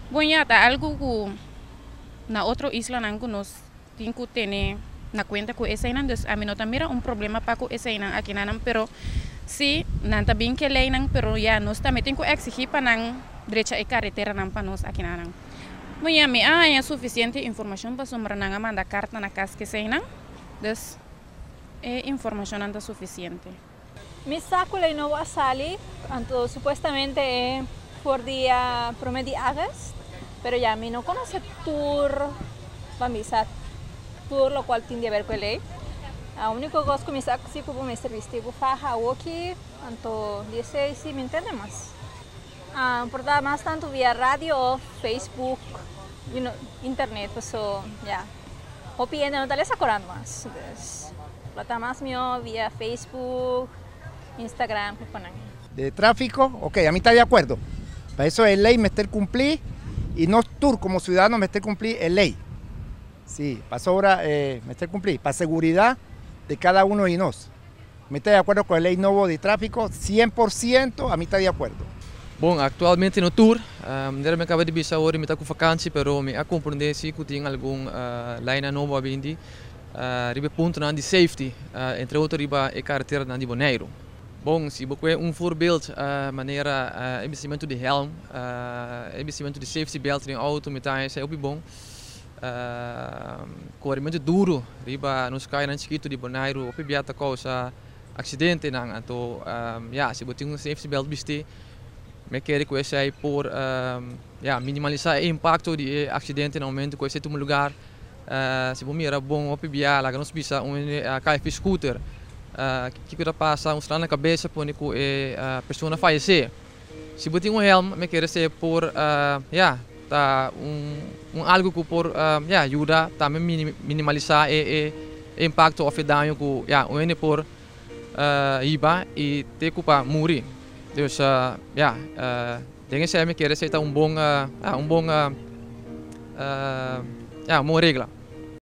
Bueno, ya está algo que na outra isla não nos tem que ter na conta com esse não, dus a mim não também um problema para com esse não aqui não, pero se não tá bem que lei não, pero já nós também tem que exigir para não direita e carretera não para nós aqui não. Mas já me há suficiente informação para somar não mandar carta na casa que sei não, dus é informação não tá suficiente. Mi sacula no va a salir, supuestamente por día promedio agosto, pero ya a mí no conoce tour, vamos a tour lo cual tiene que ver con ley. A único cosa que me saco sí como me serviste, que faja aquí, tanto 16 y me entiende más. Por dar más tanto vía radio, Facebook, internet, pues ya. O pidiendo no tal vez acordando más. Entonces, plata más mío vía Facebook, Instagram, pues ponen. De tráfico, ok, a mí está de acuerdo. Para eso es ley meter cumplir y no tú como ciudadano meter cumplir es ley. Sí, para sobra meter cumplir, para seguridad de cada uno de nosotros. Me está de acuerdo con la ley nueva de tráfico, 100%, a mí está de acuerdo. Bom, atualmente no tour, me acaba de bisa hoje, me está com vacancy, pero me compreender se que tem algum line nova bindi, ribe ponto na de safety, entre outros riba e carretera na de Bonaire. Bom, se você um voorbeeld, maneira investimento de helm, investimento de safety belt em auto, metais é o bom. Corrimento duro, riba nos cai na chiquito de Bonaire, o pibiata causa acidente nang ato, ja, se você um safety belt biste, me quer que esse aí por, ja, minimalizar o impacto de acidente no momento que esse é um lugar, se você mira bom o pibiata, lá que nós bisa KF scooter. Que kita passa strana na cabeça por que a pessoa falecer. Se você tem helm, me quer ser por tá algo que por ajuda também minimalizar o impacto ou o dano que o por iba e ter que morrer. Então, tem que ser me quer ser uma boa regra.